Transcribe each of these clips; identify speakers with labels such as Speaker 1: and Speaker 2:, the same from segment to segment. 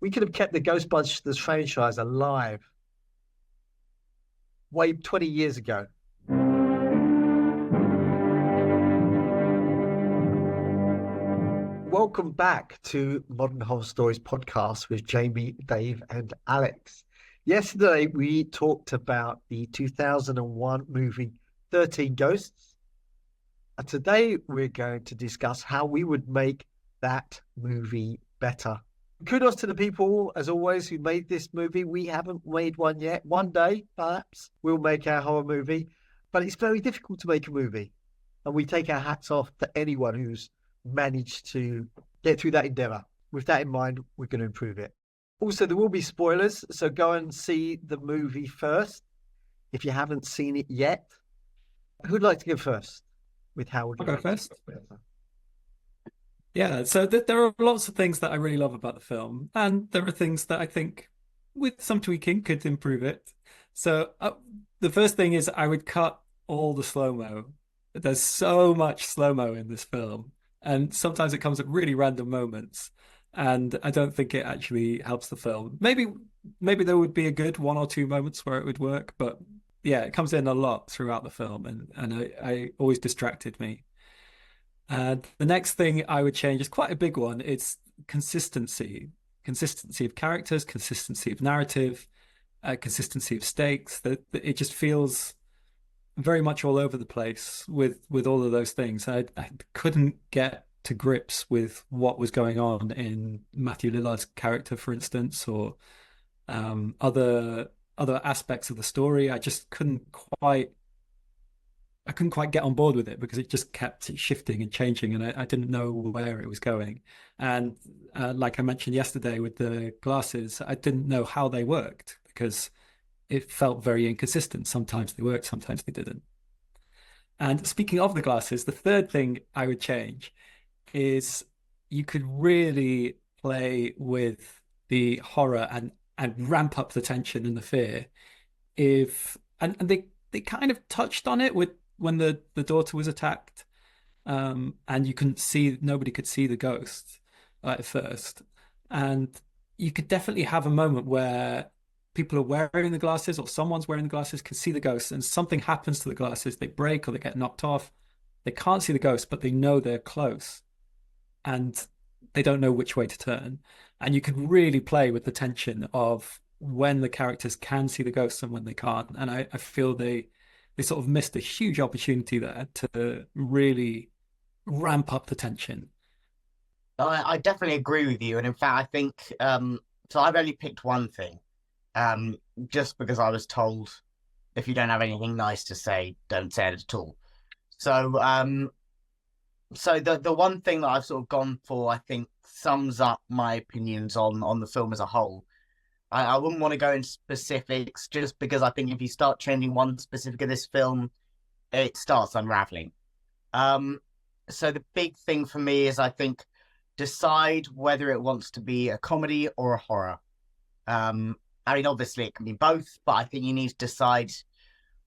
Speaker 1: We could have kept the Ghostbusters franchise alive way 20 years ago. Welcome back to Modern Horror Stories podcast with Jamie, Dave, and Alex. Yesterday, we talked about the 2001 movie 13 Ghosts. And today, we're going to discuss how we would make that movie better. Kudos to the people, as always, who made this movie. We haven't made one yet. One day, perhaps, we'll make our horror movie. But it's very difficult to make a movie. And we take our hats off to anyone who's managed to get through that endeavor. With that in mind, we're going to improve it. Also, there will be spoilers, so go and see the movie first if you haven't seen it yet. Who'd like to go first with how we're
Speaker 2: I'll
Speaker 1: going
Speaker 2: go first. Yeah, so there are lots of things that I really love about the film, and there are things that I think, with some tweaking, could improve it. So the first thing is I would cut all the slow-mo. There's so much slow-mo in this film, and sometimes it comes at really random moments, and I don't think it actually helps the film. Maybe there would be a good one or two moments where it would work, but yeah, it comes in a lot throughout the film, and I always distracted me. The next thing I would change is quite a big one. It's consistency. Consistency of characters, consistency of narrative, consistency of stakes. That it just feels very much all over the place with all of those things. I couldn't get to grips with what was going on in Matthew Lillard's character, for instance, or other aspects of the story. I couldn't quite get on board with it because it just kept shifting and changing, and I didn't know where it was going. And like I mentioned yesterday with the glasses, I didn't know how they worked because it felt very inconsistent. Sometimes they worked, sometimes they didn't. And speaking of the glasses, the third thing I would change is you could really play with the horror and ramp up the tension and the fear and they kind of touched on it with when the daughter was attacked, and nobody could see the ghost at first, and you could definitely have a moment where people are wearing the glasses or someone's wearing the glasses, can see the ghost, and something happens to the glasses, they break or they get knocked off. They can't see the ghost, but they know they're close, and they don't know which way to turn. And you could really play with the tension of when the characters can see the ghosts and when they can't. And I feel they sort of missed a huge opportunity there to really ramp up the tension.
Speaker 3: I definitely agree with you. And in fact, I think so I've only picked one thing, just because I was told if you don't have anything nice to say, don't say it at all. So so the one thing that I've sort of gone for, I think, sums up my opinions on the film as a whole. I wouldn't want to go into specifics just because I think if you start changing one specific of this film, it starts unraveling. So the big thing for me is, I think, decide whether it wants to be a comedy or a horror. I mean, obviously it can be both, but I think you need to decide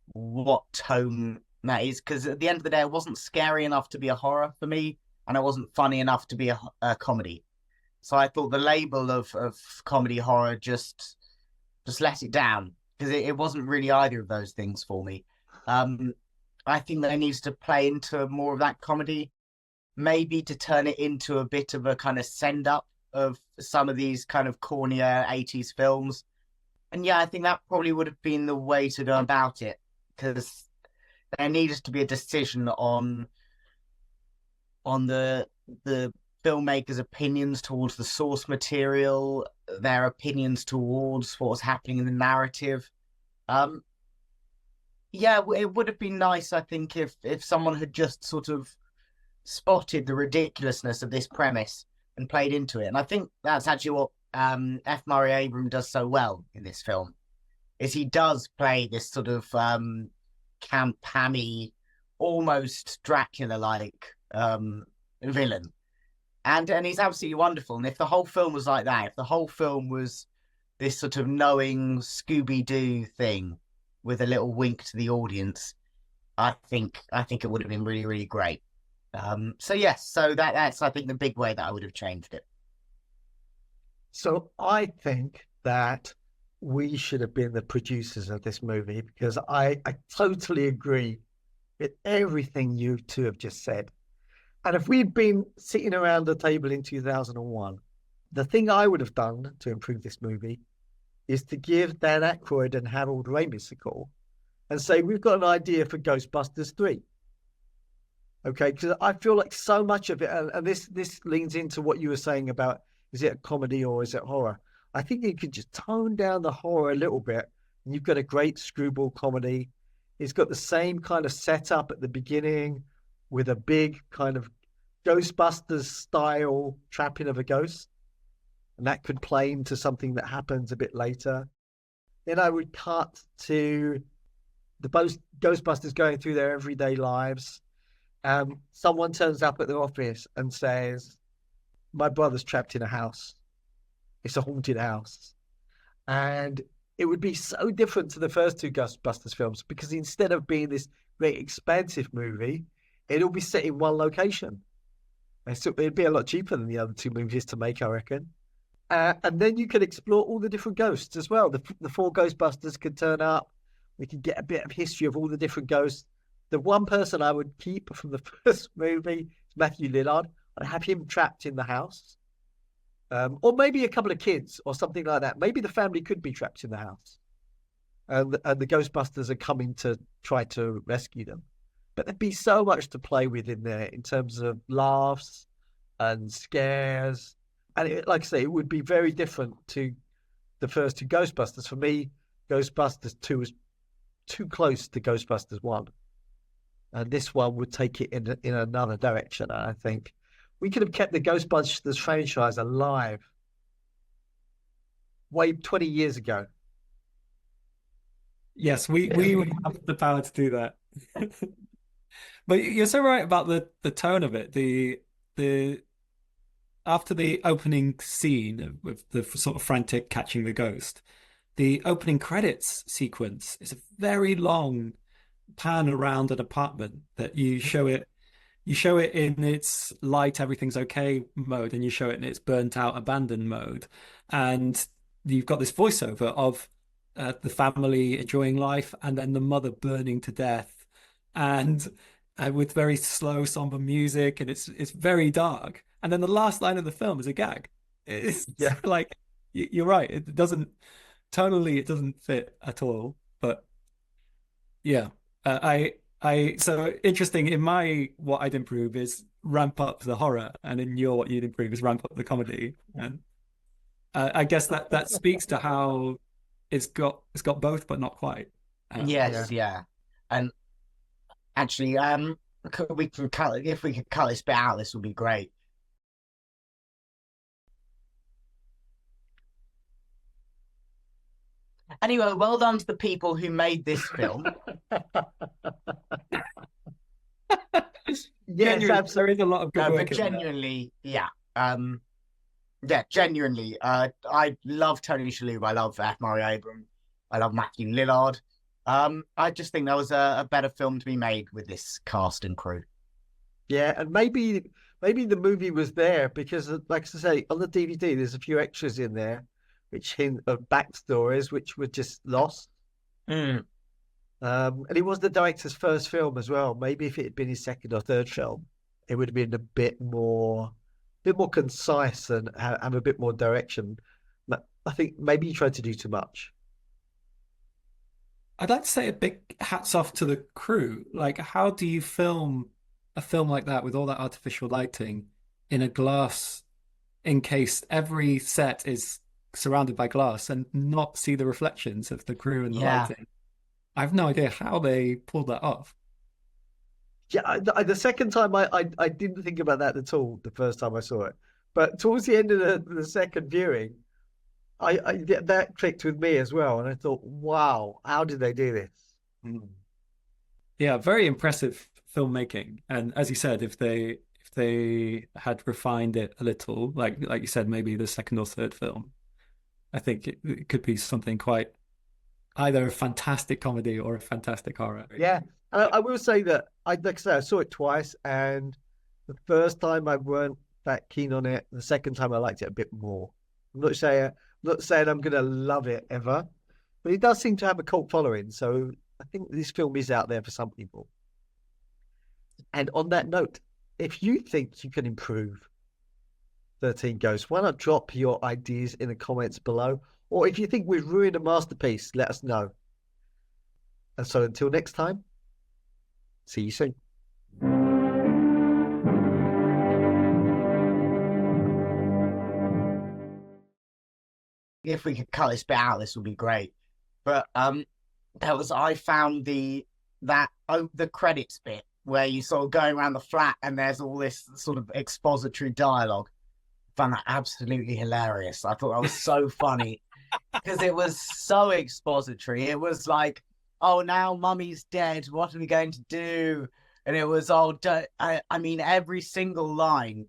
Speaker 3: what tone that is, because at the end of the day, it wasn't scary enough to be a horror for me, and it wasn't funny enough to be a comedy. So I thought the label of comedy horror just let it down, because it wasn't really either of those things for me. I think that it needs to play into more of that comedy, maybe to turn it into a bit of a kind of send up of some of these kind of cornier 80s films. And yeah, I think that probably would have been the way to go about it, because there needed to be a decision on the filmmakers' opinions towards the source material, their opinions towards what was happening in the narrative. Yeah, it would have been nice, I think, if someone had just sort of spotted the ridiculousness of this premise and played into it. And I think that's actually what F. Murray Abrams does so well in this film, is he does play this sort of camp hammy, almost Dracula-like villain. And he's absolutely wonderful. And if the whole film was like that, if the whole film was this sort of knowing Scooby-Doo thing with a little wink to the audience, I think it would have been really, really great. So yes, so that's I think the big way that I would have changed it.
Speaker 1: So I think that we should have been the producers of this movie because I totally agree with everything you two have just said. And if we'd been sitting around the table in 2001, the thing I would have done to improve this movie is to give Dan Aykroyd and Harold Ramis a call and say, we've got an idea for Ghostbusters 3. Okay, because I feel like so much of it, and this leans into what you were saying about, is it a comedy or is it horror? I think you could just tone down the horror a little bit, and you've got a great screwball comedy. It's got the same kind of setup at the beginning with a big kind of Ghostbusters style trapping of a ghost, and that could play into something that happens a bit later. Then I would cut to the Ghostbusters going through their everyday lives. Someone turns up at their office and says, my brother's trapped in a house. It's a haunted house. And it would be so different to the first two Ghostbusters films because instead of being this great expansive movie, it'll be set in one location. And so it'd be a lot cheaper than the other two movies to make, I reckon. And then you could explore all the different ghosts as well. The four Ghostbusters could turn up. We could get a bit of history of all the different ghosts. The one person I would keep from the first movie is Matthew Lillard. I'd have him trapped in the house. Or maybe a couple of kids or something like that. Maybe the family could be trapped in the house. And the Ghostbusters are coming to try to rescue them. But there'd be so much to play with in there in terms of laughs and scares. And like I say, it would be very different to the first two Ghostbusters. For me, Ghostbusters 2 was too close to Ghostbusters 1. And this one would take it in another direction, I think. We could have kept the Ghostbusters franchise alive way 20 years ago.
Speaker 2: Yes, we would have the power to do that. But you're so right about the tone of it. The after the opening scene with the sort of frantic catching the ghost, the opening credits sequence is a very long pan around an apartment that you show it in its light, everything's okay mode, and you show it in its burnt out, abandoned mode. And you've got this voiceover of the family enjoying life and then the mother burning to death. And with very slow, somber music, and it's very dark. And then the last line of the film is a gag. It's like you're right. It doesn't fit at all. But yeah, so interesting. In my what I'd improve is ramp up the horror, and in your what you'd improve is ramp up the comedy. And I guess that speaks to how it's got both, but not quite.
Speaker 3: Yes, yeah. And actually, we can cut if we could cut this bit out, this would be great. Anyway, well done to the people who made this film.
Speaker 1: Yes,
Speaker 2: there is a lot of good work.
Speaker 3: But genuinely, genuinely. I love Tony Shalhoub. I love F. Murray Abraham. I love Matthew Lillard. I just think there was a better film to be made with this cast and crew.
Speaker 1: Yeah, and maybe the movie was there because, like I say, on the DVD, there's a few extras in there which hint of backstories which were just lost. And it was the director's first film as well. Maybe if it had been his second or third film, it would have been a bit more concise and have a bit more direction. But I think maybe he tried to do too much.
Speaker 2: I'd like to say a big hats off to the crew. Like, how do you film a film like that with all that artificial lighting in a glass encased? Every set is surrounded by glass and not see the reflections of the crew and the lighting. I have no idea how they pulled that off.
Speaker 1: Yeah, the second time I didn't think about that at all. The first time I saw it, but towards the end of the second viewing, that clicked with me as well, and I thought, wow, how did they do this?
Speaker 2: Yeah, very impressive filmmaking. And as you said, if they had refined it a little, like you said, maybe the second or third film, I think it could be something quite either a fantastic comedy or a fantastic horror.
Speaker 1: Yeah, and I will say that like I said, I saw it twice, and the first time I weren't that keen on it. The second time I liked it a bit more. I'm not saying I'm gonna love it ever, but it does seem to have a cult following. So I think this film is out there for some people. And on that note, if you think you can improve 13 Ghosts, why not drop your ideas in the comments below? Or if you think we've ruined a masterpiece, let us know. And so until next time, see you soon.
Speaker 3: If we could cut this bit out, this would be great. But I found the credits bit where you sort of going around the flat and there's all this sort of expository dialogue. I found that absolutely hilarious. I thought that was so funny because it was so expository. It was like, oh, now mummy's dead. What are we going to do? And it was I mean, every single line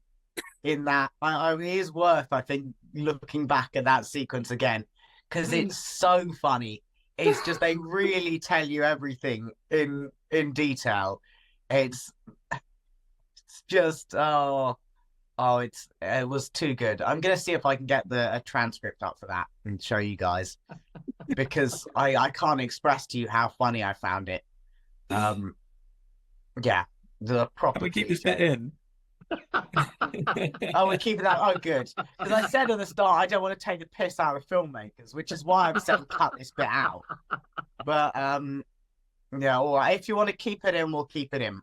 Speaker 3: in that, I mean, it is worth, I think, looking back at that sequence again because it's so funny. It's just they really tell you everything in detail. It's just it was too good. I'm gonna see if I can get a transcript up for that and show you guys because I can't express to you how funny I found it. Yeah, the proper.
Speaker 2: Can we keep this bit in?
Speaker 3: Oh, we're keeping that. Oh, good. Because I said at the start I don't want to take the piss out of filmmakers, which is why I've said cut this bit out. But yeah, all right. If you want to keep it in, we'll keep it in.